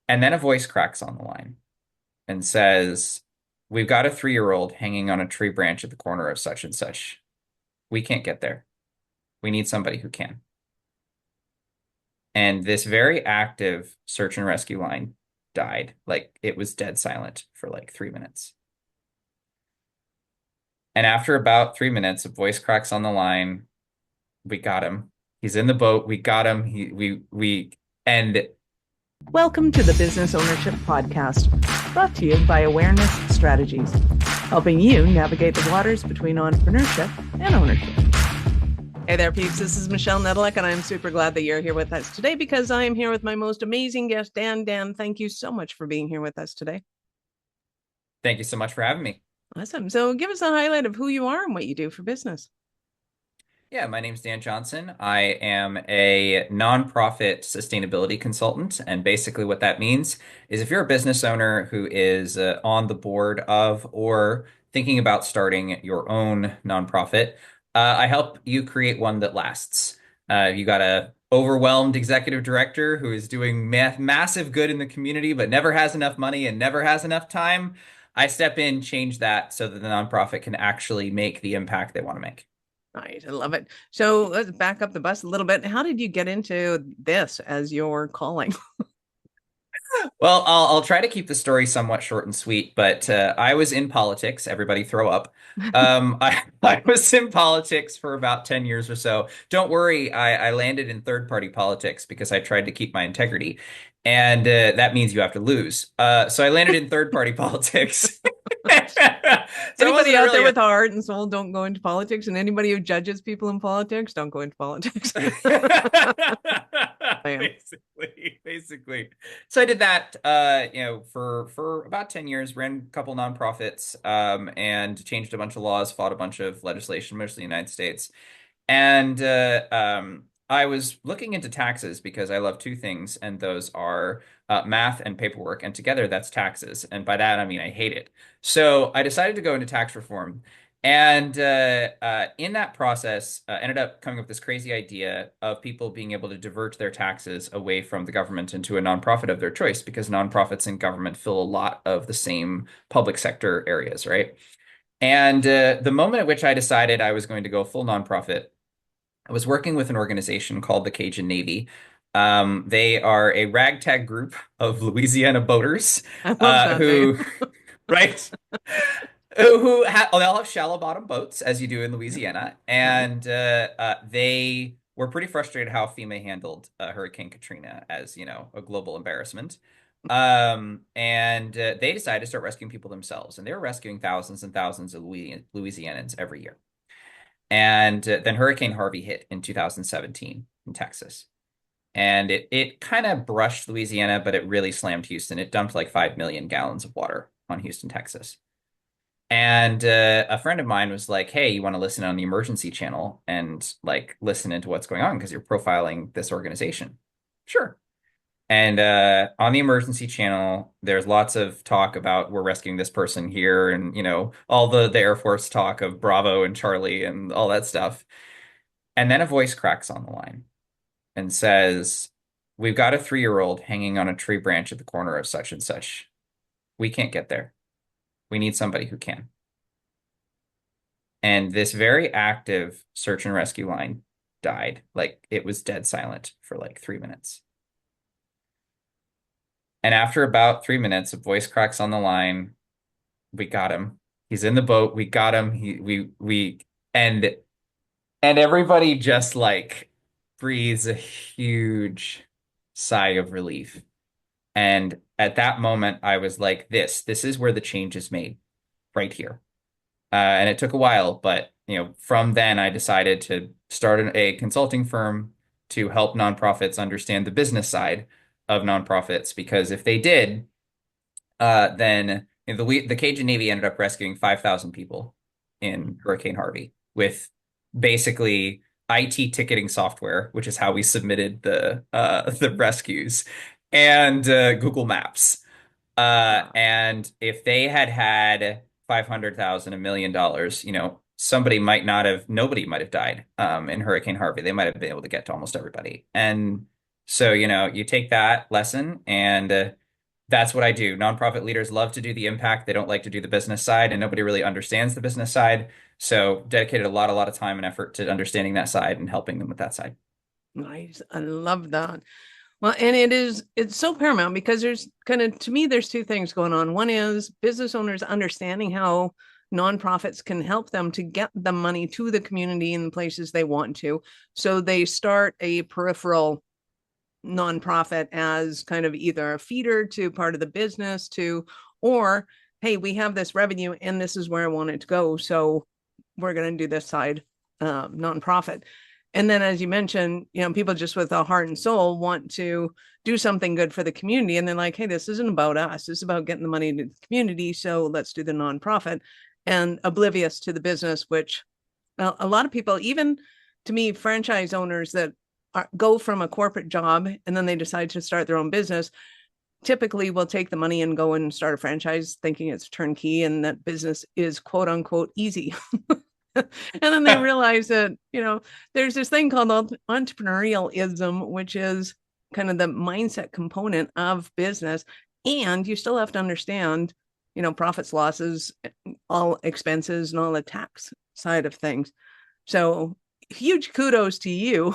And then a voice cracks on the line and says, "We've got a 3-year-old hanging on a tree branch at the corner of such and such. We can't get there. We need somebody who can." And this very active search and rescue line died. Like it was dead silent for like 3 minutes. And after about 3 minutes, a voice cracks on the line. We got him. He's in the boat. We got him. And Welcome to the Business Ownership Podcast, brought to you by Awareness Strategies, helping you navigate the waters between entrepreneurship and ownership. Hey there, peeps. This is Michelle Nedelec, and I'm super glad that you're here with us today because I am here with my most amazing guest, Dan. Dan, thank you so much for being here with us today. thank you so much for having me. Awesome. So give us a highlight of who you are and what you do for business. Yeah, my name's Dan Johnson. I am a nonprofit sustainability consultant. And basically, what that means is if you're a business owner who is on the board of or thinking about starting your own nonprofit, I help you create one that lasts. You got a overwhelmed executive director who is doing massive good in the community, but never has enough money and never has enough time. I step in, change that so that the nonprofit can actually make the impact they want to make. Right. I love it. So let's back up the bus a little bit. How did you get into this as your calling? Well, I'll try to keep the story somewhat short and sweet, but I was in politics. Everybody throw up. I was in politics for about 10 years or so. Don't worry, I landed in third party politics because I tried to keep my integrity. And that means you have to lose. So I landed in third party politics. So it Anybody wasn't out there really with a heart and soul, don't go into politics. And anybody who judges people in politics, don't go into politics. I am. basically. So I did that, for about 10 years, ran a couple nonprofits, and changed a bunch of laws, fought a bunch of legislation, mostly in the United States. And I was looking into taxes because I love two things, and those are math and paperwork. And together, that's taxes. And by that, I mean I hate it. So I decided to go into tax reform. And in that process, ended up coming up with this crazy idea of people being able to divert their taxes away from the government into a nonprofit of their choice, because nonprofits and government fill a lot of the same public sector areas, right? And the moment at which I decided I was going to go full nonprofit, I was working with an organization called the Cajun Navy. They are a ragtag group of Louisiana boaters I love that name. who, right? They all have shallow bottom boats, as you do in Louisiana, Right. and they were pretty frustrated how FEMA handled Hurricane Katrina as, a global embarrassment. And they decided to start rescuing people themselves, and they were rescuing thousands and thousands of Louisianans every year. And then Hurricane Harvey hit in 2017 in Texas. And it kind of brushed Louisiana, but it really slammed Houston. It dumped like 5 million gallons of water on Houston, Texas. And a friend of mine was like, "Hey, you want to listen on the emergency channel and like listen into what's going on because you're profiling this organization?" Sure. And on the emergency channel, there's lots of talk about we're rescuing this person here, and all the Air Force talk of Bravo and Charlie and all that stuff. And then a voice cracks on the line and says, "We've got a 3-year-old hanging on a tree branch at the corner of such and such. We can't get there. We need somebody who can." And this very active search and rescue line died. Like it was dead silent for like 3 minutes. And after about 3 minutes, a voice cracks on the line. We got him. He's in the boat. We got him. And and everybody just like breathes a huge sigh of relief. And at that moment, I was like, this is where the change is made, right here. And it took a while, but from then I decided to start a consulting firm to help nonprofits understand the business side of nonprofits, because if they did, then the Cajun Navy ended up rescuing 5,000 people in Hurricane Harvey with basically IT ticketing software, which is how we submitted the rescues, and Google Maps. Wow. And if they had had 500,000, $1 million, nobody might have died in Hurricane Harvey. They might have been able to get to almost everybody. And so, you take that lesson and That's what I do. Nonprofit leaders love to do the impact. They don't like to do the business side, and nobody really understands the business side. So dedicated a lot of time and effort to understanding that side and helping them with that side. Nice. I love that. Well, and it's so paramount because there's kind of, to me, there's two things going on. One is business owners understanding how nonprofits can help them to get the money to the community in the places they want to. So they start a peripheral nonprofit as kind of either a feeder to part of the business to, or, hey, we have this revenue and this is where I want it to go. So we're going to do this side nonprofit. And then, as you mentioned, people just with a heart and soul want to do something good for the community. And they're like, hey, this isn't about us. This is about getting the money to the community. So let's do the nonprofit, and oblivious to the business, which a lot of people, even to me, franchise owners that go from a corporate job and then they decide to start their own business, typically will take the money and go and start a franchise thinking it's turnkey and that business is quote unquote easy. And then they realize that, there's this thing called entrepreneurialism, which is kind of the mindset component of business. And you still have to understand, profits, losses, all expenses, and all the tax side of things. So huge kudos to you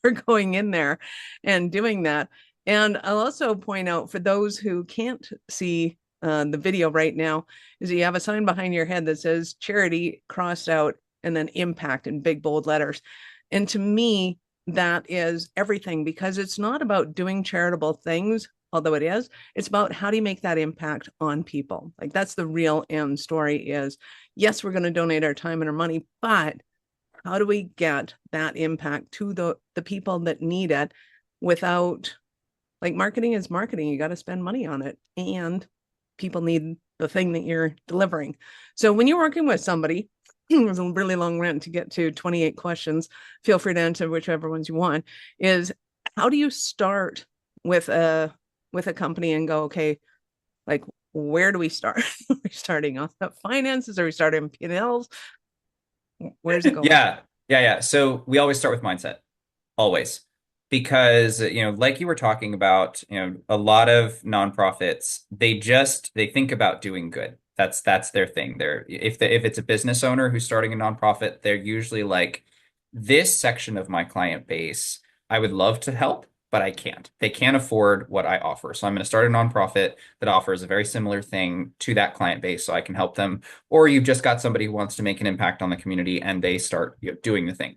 for going in there and doing that. And I'll also point out for those who can't see the video right now, is that you have a sign behind your head that says charity crossed out and then impact in big bold letters. And to me, that is everything, because it's not about doing charitable things, although it is. It's about how do you make that impact on people? Like, that's the real end story is, yes, we're going to donate our time and our money, but how do we get that impact to the people that need it without, like, marketing is marketing. You got to spend money on it, and people need the thing that you're delivering. So when you're working with somebody, it was a really long rant to get to 28 questions. Feel free to answer whichever ones you want. Is how do you start with a company and go, okay, like, where do we start? Are we starting on the finances? Are we starting P&Ls? Where's it going? Yeah. So we always start with mindset, always. Because, like you were talking about, a lot of nonprofits, they think about doing good. That's their thing. If it's a business owner who's starting a nonprofit, they're usually like, this section of my client base, I would love to help, but I can't. They can't afford what I offer. So I'm going to start a nonprofit that offers a very similar thing to that client base so I can help them. Or you've just got somebody who wants to make an impact on the community and they start, doing the thing.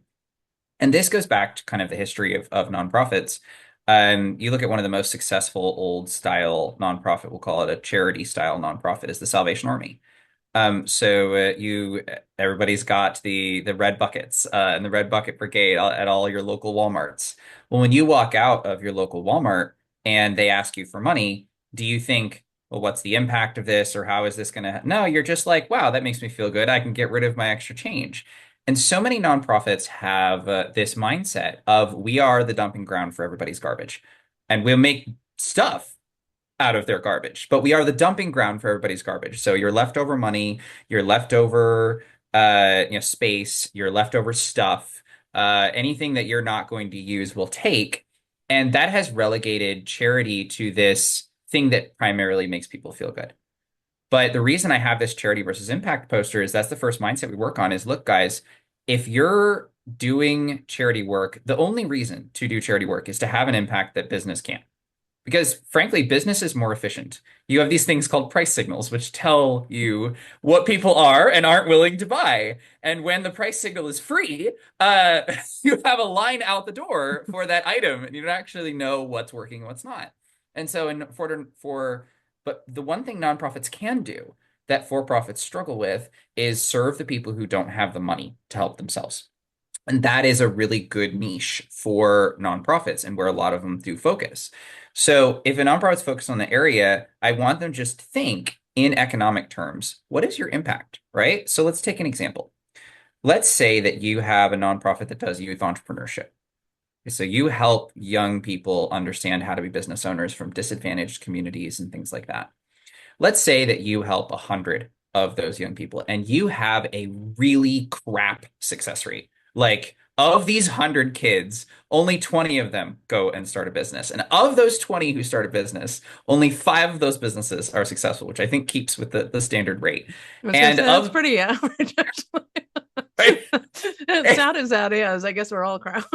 And this goes back to kind of the history of nonprofits. You look at one of the most successful old style nonprofit, we'll call it a charity style nonprofit, is the Salvation Army. Everybody's got the red buckets and the red bucket brigade at all your local Walmarts. Well, when you walk out of your local Walmart and they ask you for money, do you think, well, what's the impact of this, or how is this going to? No, you're just like, wow, that makes me feel good. I can get rid of my extra change. And so many nonprofits have this mindset of we are the dumping ground for everybody's garbage, and we'll make stuff out of their garbage, but we are the dumping ground for everybody's garbage. So your leftover money, your leftover space, your leftover stuff, anything that you're not going to use, will take. And that has relegated charity to this thing that primarily makes people feel good. But the reason I have this charity versus impact poster is that's the first mindset we work on is, look, guys, if you're doing charity work, the only reason to do charity work is to have an impact that business can't. Because frankly, business is more efficient. You have these things called price signals, which tell you what people are and aren't willing to buy. And when the price signal is free, you have a line out the door for that item, and you don't actually know what's working and what's not. And so, but the one thing nonprofits can do that for-profits struggle with is serve the people who don't have the money to help themselves. And that is a really good niche for nonprofits and where a lot of them do focus. So if a nonprofit's focused on the area, I want them just to think in economic terms. What is your impact, right? So let's take an example. Let's say that you have a nonprofit that does youth entrepreneurship. So you help young people understand how to be business owners from disadvantaged communities and things like that. Let's say that you help 100 of those young people and you have a really crap success rate, like Of these 100 kids, only 20 of them go and start a business. And of those 20 who start a business, only five of those businesses are successful, which I think keeps with the standard rate. I was gonna And say that's of pretty average, actually. right, As sad as that is, I guess we're all crap.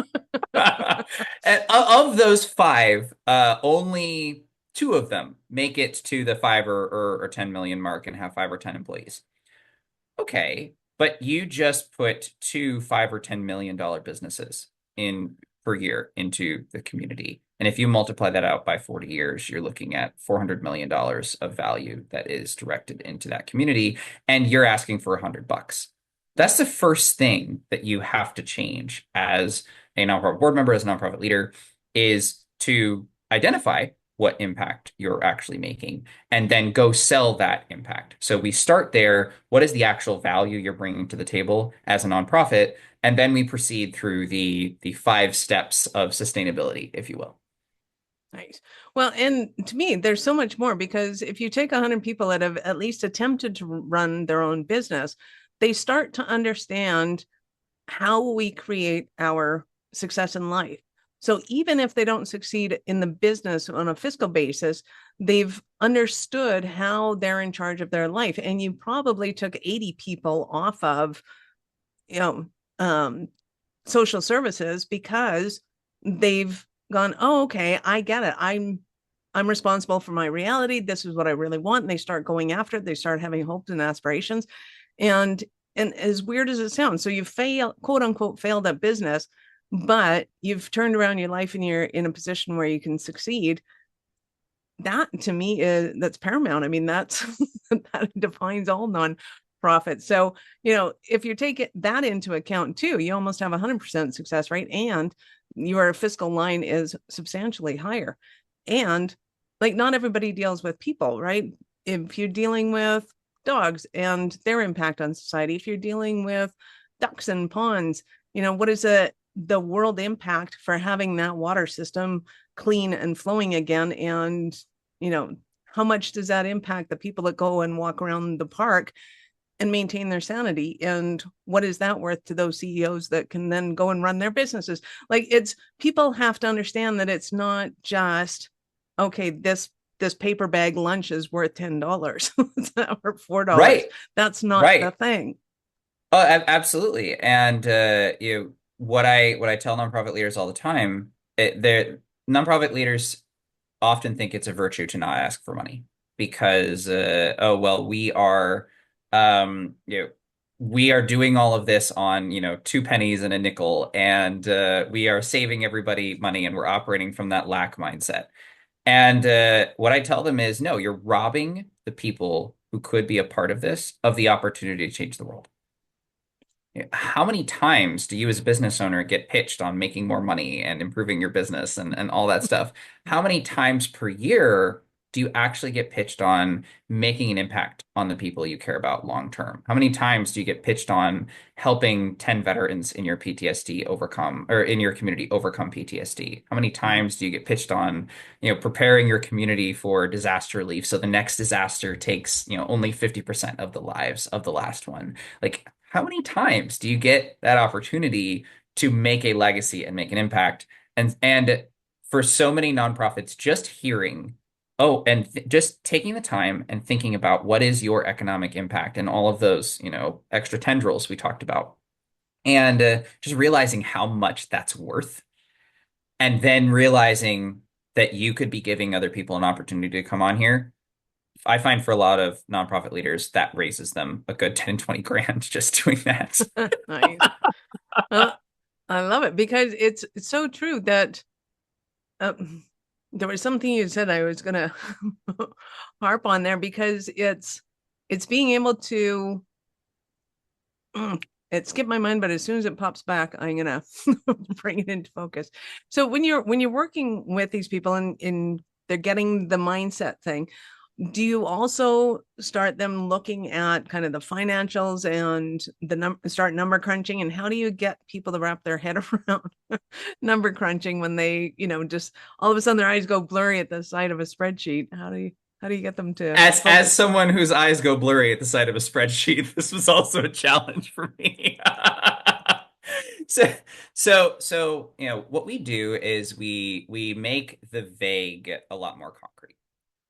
and of those five, only two of them make it to the 5 or 10 million mark and have 5 or 10 employees. Okay, but you just put two 5 or 10 million dollar businesses in per year into the community. And if you multiply that out by 40 years, you're looking at $400 million of value that is directed into that community, and you're asking for $100. That's the first thing that you have to change as a nonprofit board member, as a nonprofit leader, is to identify what impact you're actually making and then go sell that impact. So we start there. What is the actual value you're bringing to the table as a nonprofit? And then we proceed through the 5 steps of sustainability, if you will. Nice. Well, and to me, there's so much more because if you take 100 people that have at least attempted to run their own business, they start to understand how we create our success in life. So even if they don't succeed in the business on a fiscal basis, they've understood how they're in charge of their life. And you probably took 80 people off of, you know, um, social services because they've gone, oh, okay, I get it. I'm responsible for my reality. This is what I really want. And they start going after it. They start having hopes and aspirations. And and as weird as it sounds, so you've failed, quote unquote, failed at business, but you've turned around your life and you're in a position where you can succeed. That to me is that's paramount. I mean, that's that defines all non-profits. So, if you take that into account too, you almost have 100% success rate, and your fiscal line is substantially higher. And like, not everybody deals with people, right? If you're dealing with dogs and their impact on society, if you're dealing with ducks and ponds, what is the world impact for having that water system clean and flowing again? And, how much does that impact the people that go and walk around the park and maintain their sanity? And what is that worth to those CEOs that can then go and run their businesses? Like, people have to understand that it's not just, okay, this paper bag lunch is worth $10 or $4. Right, That's not the right. thing. Oh, absolutely. And what I tell nonprofit leaders all the time, they're nonprofit leaders often think it's a virtue to not ask for money because oh well, um you know we are doing all of this on 2 pennies and a nickel, and we are saving everybody money, and we're operating from that lack mindset. And what I tell them is, no, you're robbing the people who could be a part of this of the opportunity to change the world. How many times do you as a business owner get pitched on making more money and improving your business and all that stuff? How many times per year do you actually get pitched on making an impact on the people you care about long term? How many times do you get pitched on helping 10 veterans in your PTSD overcome, or in your community overcome PTSD? How many times do you get pitched on, preparing your community for disaster relief so the next disaster takes, only 50% of the lives of the last one? Like, how many times do you get that opportunity to make a legacy and make an impact? And for so many nonprofits, just hearing, oh, and just taking the time and thinking about what is your economic impact and all of those, extra tendrils we talked about, and just realizing how much that's worth, and then realizing that you could be giving other people an opportunity to come on here. I find for a lot of nonprofit leaders that raises them a good 10, 20 grand just doing that. Nice. Well, I love it because it's so true that uh, there was something you said I was gonna harp on there, because it's being able to it skipped my mind, but as soon as it pops back, I'm gonna bring it into focus. So when you're working with these people and they're getting the mindset thing, do you also start them looking at kind of the financials and start number crunching? And how do you get people to wrap their head around number crunching when they, just all of a sudden their eyes go blurry at the sight of a spreadsheet? How do you get them to As focus? someone whose eyes go blurry at the sight of a spreadsheet, this was also a challenge for me. So, what we do is we make the vague a lot more concrete.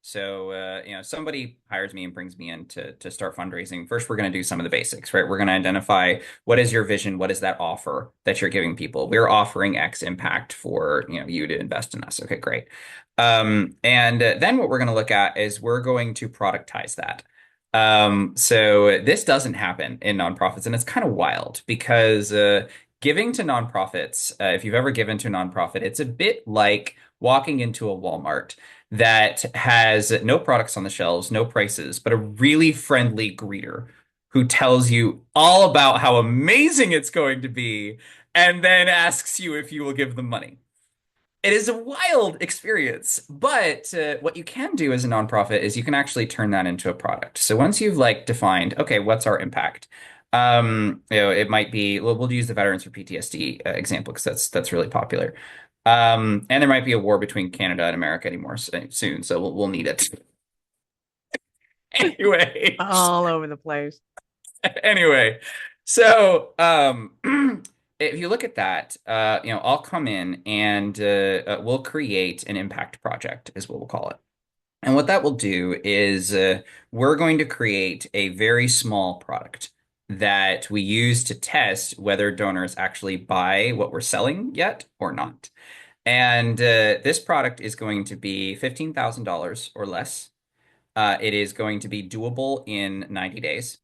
So, somebody hires me and brings me in to start fundraising. First, we're going to do some of the basics, right? We're going to identify what is your vision, what is that offer that you're giving people. We're offering X impact for you to invest in us. Okay, great. And then what we're going to look at is we're going to productize that. So this doesn't happen in nonprofits, and it's kind of wild because giving to nonprofits, if you've ever given to a nonprofit, it's a bit like walking into a Walmart that has no products on the shelves, no prices, but a really friendly greeter who tells you all about how amazing it's going to be and then asks you if you will give them money. It is a wild experience, but what you can do as a nonprofit is you can actually turn that into a product. So once you've like defined, okay, what's our impact? It might be we'll use the Veterans for PTSD example because that's really popular. And there might be a war between Canada and America anymore soon, so we'll need it. Anyway, All over the place. anyway, so if you look at that, I'll come in and we'll create an impact project, is what we'll call it. And what that will do is we're going to create a very small product that we use to test whether donors actually buy what we're selling yet or not. And this product is going to be $15,000 or less. It is going to be doable in 90 days.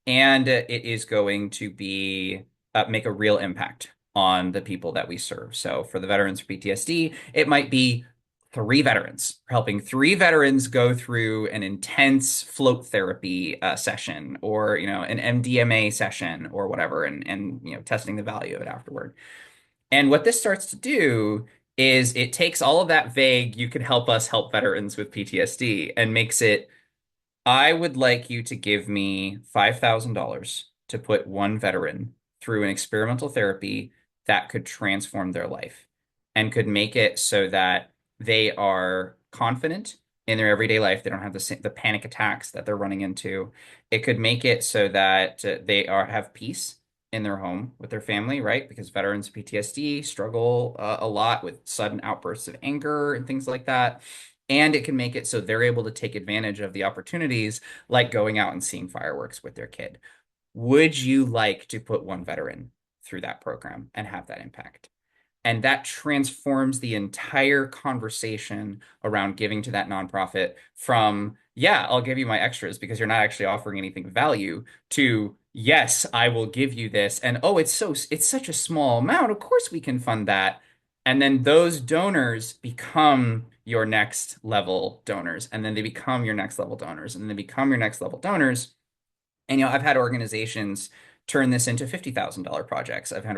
And it is going to be make a real impact on the people that we serve. So for the veterans for PTSD, it might be three veterans, helping three veterans go through an intense float therapy session, or an MDMA session, or whatever, and testing the value of it afterward. And what this starts to do is it takes all of that vague, you can help us help veterans with PTSD, and makes it, I would like you to give me $5,000 to put one veteran through an experimental therapy that could transform their life and could make it so that they are confident in their everyday life. They don't have the panic attacks that they're running into. It could make it so that they have peace in their home with their family, right? Because veterans of PTSD struggle a lot with sudden outbursts of anger and things like that. And it can make it so they're able to take advantage of the opportunities like going out and seeing fireworks with their kid. Would you like to put one veteran through that program and have that impact? And that transforms the entire conversation around giving to that nonprofit from, yeah, I'll give you my extras because you're not actually offering anything of value, to, yes, I will give you this. And oh, it's such a small amount. Of course we can fund that. And then those donors become your next level donors. And then they become your next level donors. And then they become your next level donors. And I've had organizations turn this into $50,000 projects. I've had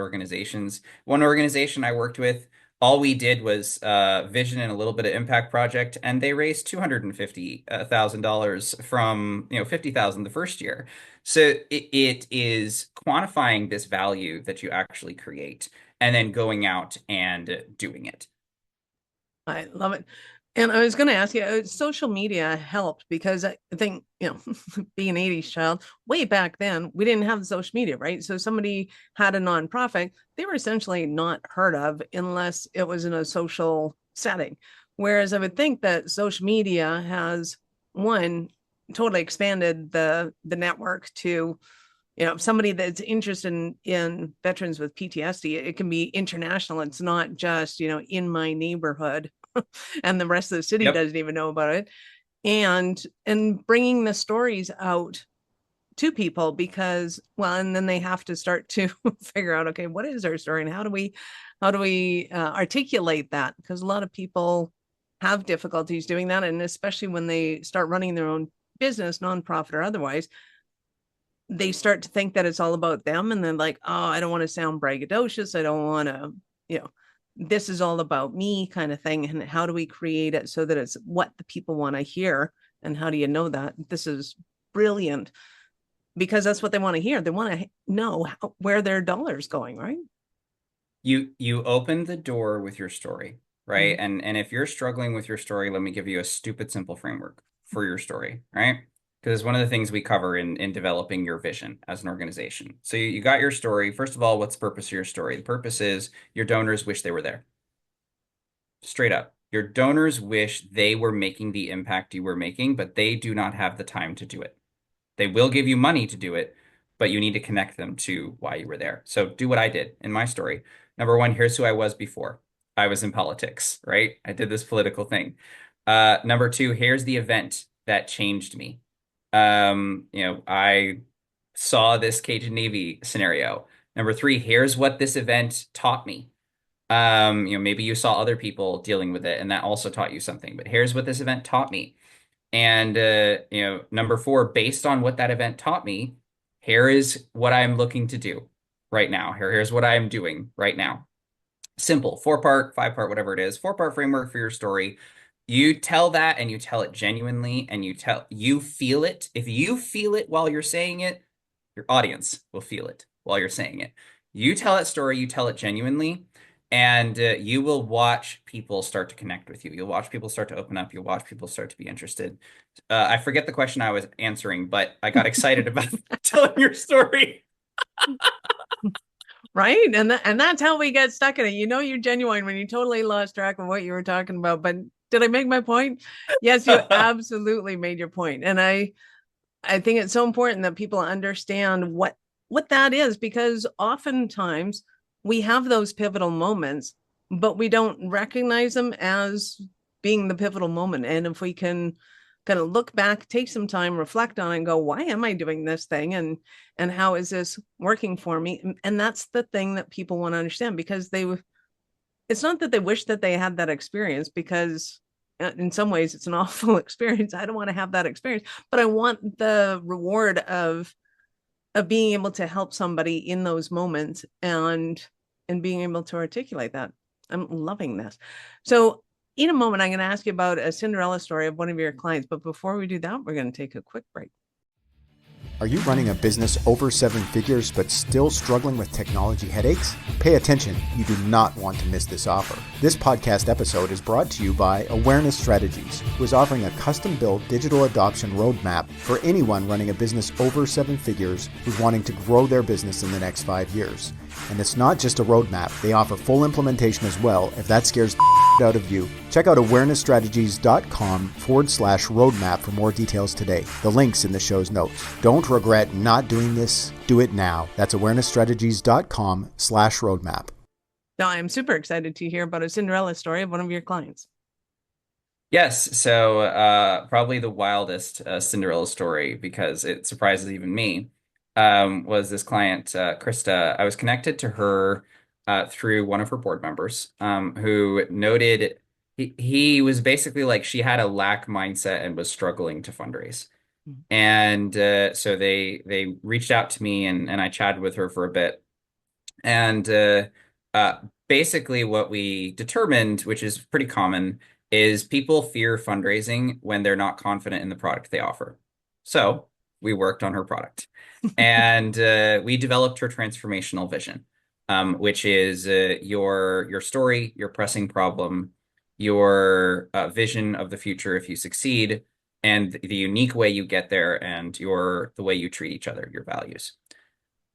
one organization I worked with, all we did was vision and a little bit of impact project, and they raised $250,000 from 50,000 the first year. So it is quantifying this value that you actually create and then going out and doing it. I love it. And I was going to ask you, social media helped because I think, being an 80s child, way back then, we didn't have the social media, right? So somebody had a nonprofit, they were essentially not heard of unless it was in a social setting. Whereas I would think that social media has, one, totally expanded the network to, somebody that's interested in veterans with PTSD. It can be international. It's not just, in my neighborhood and the rest of the city Yep. doesn't even know about it. And bringing the stories out to people, because, well, and then they have to start to figure out, okay, what is our story and how do we articulate that? Because a lot of people have difficulties doing that, and especially when they start running their own business, nonprofit or otherwise, they start to think that it's all about them, and then like, oh, I don't want to sound braggadocious, I don't want to, this is all about me kind of thing. And how do we create it so that it's what the people want to hear? And how do you know that this is brilliant? Because that's what they want to hear. They want to know where their dollar's going, right? You open the door with your story, right? Mm-hmm. And if you're struggling with your story, let me give you a stupid simple framework for your story, right? because one of the things we cover in developing your vision as an organization. So you got your story. First of all, what's the purpose of your story? The purpose is your donors wish they were there. Straight up. Your donors wish they were making the impact you were making, but they do not have the time to do it. They will give you money to do it, but you need to connect them to why you were there. So do what I did in my story. Number one, here's who I was before. I was in politics, right? I did this political thing. Number two, here's the event that changed me. I saw this Cajun Navy scenario. Number three, here's what this event taught me. Maybe you saw other people dealing with it and that also taught you something, but here's what this event taught me. And number four, based on what that event taught me, here is what I'm looking to do right now. Here's what I'm doing right now. Simple, 4-part, 5-part, whatever it is, 4-part framework for your story. You tell that and you tell it genuinely and you feel it. If you feel it while you're saying it, your audience will feel it while you're saying it. You tell that story, you tell it genuinely, and you will watch people start to connect with you. You'll watch people start to open up. You'll watch people start to be interested. I forget the question I was answering, but I got excited about telling your story. Right. And that's how we get stuck in it. You're genuine when you totally lost track of what you were talking about. But did I make my point? Yes, you absolutely made your point. And I think it's so important that people understand what that is, because oftentimes we have those pivotal moments, but we don't recognize them as being the pivotal moment. And if we can kind of look back, take some time, reflect on it, and go, why am I doing this thing? And how is this working for me? And that's the thing that people want to understand, because it's not that they wish that they had that experience, because in some ways it's an awful experience. I don't want to have that experience, but I want the reward of being able to help somebody in those moments and being able to articulate that. I'm loving this. So in a moment, I'm going to ask you about a Cinderella story of one of your clients. But before we do that, we're going to take a quick break. Are you running a business over 7 figures but still struggling with technology headaches? Pay attention, you do not want to miss this offer. This podcast episode is brought to you by Awareness Strategies, who is offering a custom-built digital adoption roadmap for anyone running a business over 7 figures who's wanting to grow their business in the next 5 years. And it's not just a roadmap, they offer full implementation as well if that scares the out of you. Check out awarenessstrategies.com/roadmap for more details today. The link's in the show's notes. Don't regret not doing this. Do it now. That's awarenessstrategies.com/roadmap. Now, I'm super excited to hear about a Cinderella story of one of your clients. Yes, so probably the wildest Cinderella story, because it surprises even me, was this client, Krista. I was connected to her through one of her board members, who noted he was basically like, she had a lack mindset and was struggling to fundraise. And so they reached out to me and I chatted with her for a bit. And basically what we determined, which is pretty common, is people fear fundraising when they're not confident in the product they offer. So we worked on her product and we developed her transformational vision, which is your story, your pressing problem, your vision of the future if you succeed, and the unique way you get there, and the way you treat each other, your values.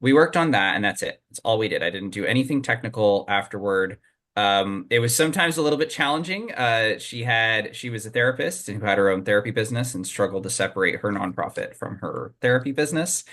We worked on that, and that's it. That's all we did. I didn't do anything technical afterward. It was sometimes a little bit challenging. She was a therapist and who had her own therapy business and struggled to separate her nonprofit from her therapy business.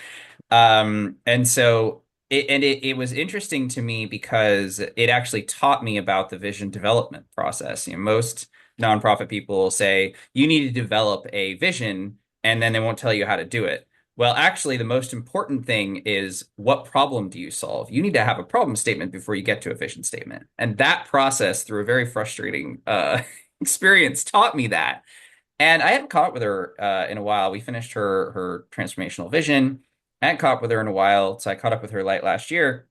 And so it was interesting to me because it actually taught me about the vision development process. Most nonprofit people say you need to develop a vision and then they won't tell you how to do it. Well, actually, the most important thing is, what problem do you solve? You need to have a problem statement before you get to a vision statement. And that process, through a very frustrating experience, taught me that. And I hadn't caught up with her in a while. We finished her transformational vision. I hadn't caught up with her in a while, so I caught up with her late last year.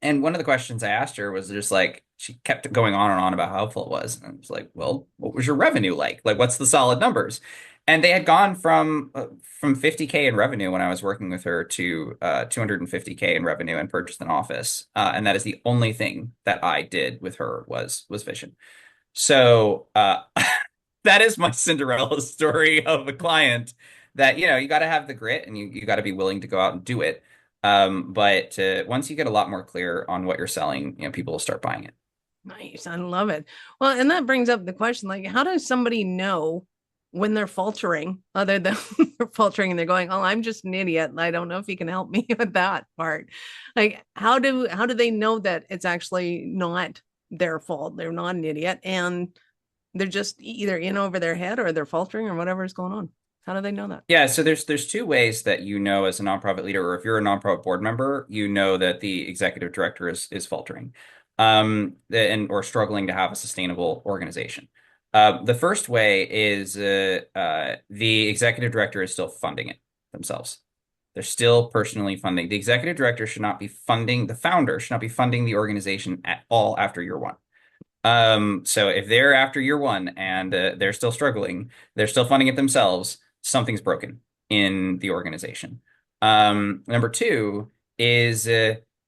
And one of the questions I asked her was just like, she kept going on and on about how helpful it was. And I was like, well, what was your revenue like? Like, what's the solid numbers? And they had gone from 50K in revenue when I was working with her to 250K in revenue, and purchased an office. And that is the only thing that I did with her was vision. So that is my Cinderella story of a client that, you got to have the grit and you got to be willing to go out and do it. But once you get a lot more clear on what you're selling, people will start buying it. Nice. I love it. Well, and that brings up the question, like, how does somebody know when they're faltering, other than they're faltering and they're going, oh, I'm just an idiot. I don't know if you can help me with that part. Like, how do they know that it's actually not their fault? They're not an idiot and they're just either in over their head or they're faltering or whatever's going on. How do they know that? Yeah, so there's two ways that as a nonprofit leader, or if you're a nonprofit board member, you know that the executive director is faltering, and or struggling to have a sustainable organization. The first way is the executive director is still funding it themselves. They're still personally funding. The executive director should not be funding, the founder should not be funding the organization at all after year one. So if they're after year one and they're still struggling, they're still funding it themselves, something's broken in the organization. Number two is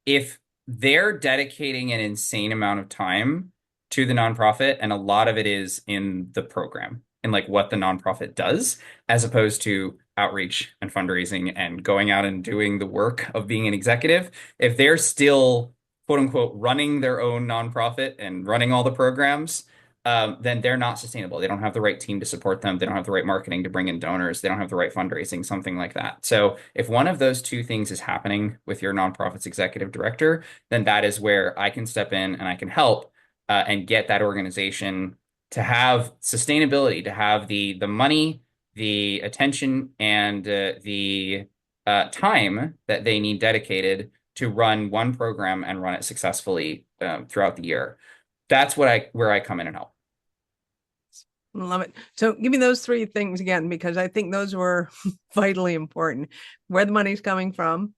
if they're dedicating an insane amount of time to the nonprofit, and a lot of it is in the program and like what the nonprofit does, as opposed to outreach and fundraising and going out and doing the work of being an executive, if they're still quote unquote running their own nonprofit and running all the programs, then they're not sustainable. They don't have the right team to support them. They don't have the right marketing to bring in donors. They don't have the right fundraising, something like that. So if one of those two things is happening with your nonprofit's executive director, then that is where I can step in and I can help and get that organization to have sustainability, to have the money, the attention, and the time that they need dedicated to run one program and run it successfully throughout the year. That's where I come in and help. Love it. So give me those three things again, because I think those were vitally important. Where the money's coming from,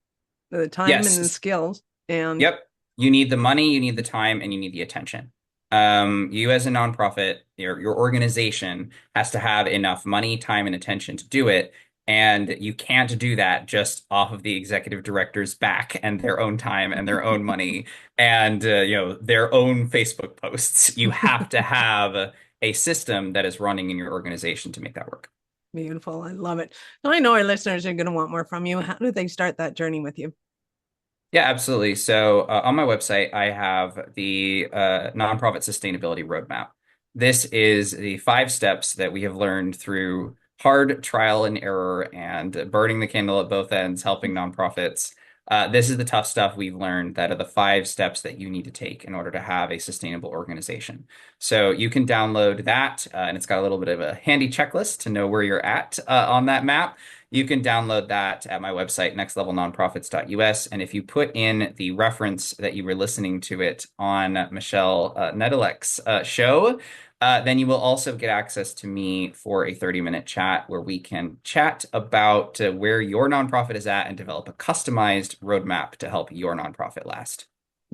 the time and the Yes. skills, and Yep. You need the money, you need the time, and you need the attention. You as a nonprofit, your organization has to have enough money, time, and attention to do it. And you can't do that just off of the executive director's back and their own time and their own money and their own Facebook posts. You have to have a system that is running in your organization to make that work. beautiful. I love it. Now I know our listeners are going to want more from you. How do they start that journey with you? Yeah, absolutely. So on my website, I have the nonprofit sustainability roadmap. This is the 5 steps that we have learned through hard trial and error and burning the candle at both ends, helping nonprofits. This is the tough stuff we've learned that are the 5 steps that you need to take in order to have a sustainable organization. So you can download that, and it's got a little bit of a handy checklist to know where you're at on that map. You can download that at my website, nextlevelnonprofits.us. And if you put in the reference that you were listening to it on Michelle Nedelek's show, then you will also get access to me for a 30-minute chat where we can chat about where your nonprofit is at and develop a customized roadmap to help your nonprofit last.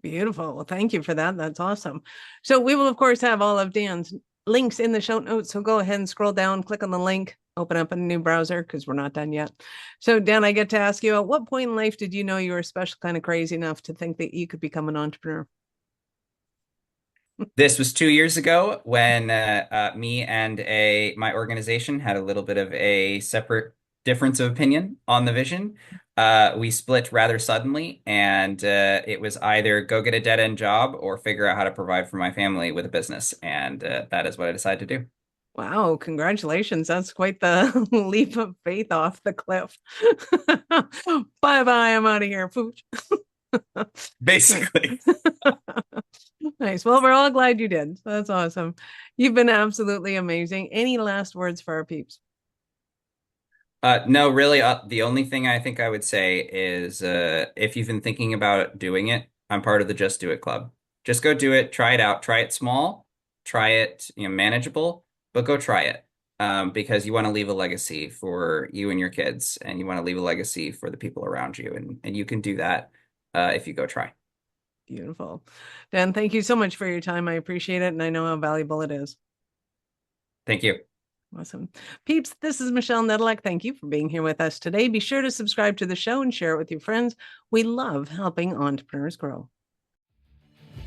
Beautiful. Well, thank you for that. That's awesome. So we will, of course, have all of Dan's links in the show notes. So go ahead and scroll down, click on the link, open up a new browser because we're not done yet. So Dan, I get to ask you, at what point in life did you know you were special kind of crazy enough to think that you could become an entrepreneur? This was 2 years ago when me and my organization had a little bit of a separate difference of opinion on the vision. We split rather suddenly, and it was either go get a dead-end job or figure out how to provide for my family with a business. And that is what I decided to do. Wow, congratulations. That's quite the leap of faith off the cliff. Bye-bye, I'm out of here. Pooch. Basically. Nice. Well, we're all glad you did. That's awesome. You've been absolutely amazing. Any last words for our peeps? No, really, the only thing I think I would say is if you've been thinking about doing it, I'm part of the Just Do It Club. Just go do it, try it out, try it small, try it, manageable, but go try it. Because you want to leave a legacy for you and your kids, and you want to leave a legacy for the people around you, and you can do that if you go try. Beautiful. Dan, thank you so much for your time. I appreciate it, and I know how valuable it is. Thank you. Awesome. Peeps, this is Michelle Nedelek. Thank you for being here with us today. Be sure to subscribe to the show and share it with your friends. We love helping entrepreneurs grow.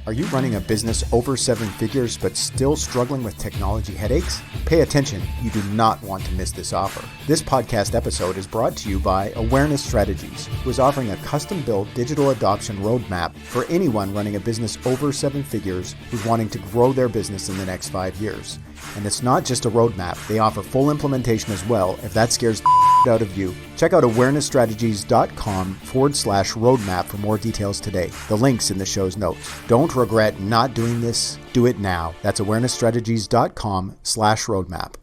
Are you running a business over 7 figures but still struggling with technology headaches? Pay attention, you do not want to miss this offer. This podcast episode is brought to you by Awareness Strategies, who is offering a custom-built digital adoption roadmap for anyone running a business over 7 figures who's wanting to grow their business in the next 5 years. And it's not just a roadmap, they offer full implementation as well if that scares the out of you. Check out awarenessstrategies.com/roadmap for more details today. The link's in the show's notes. Don't regret not doing this. Do it now. That's awarenessstrategies.com/roadmap.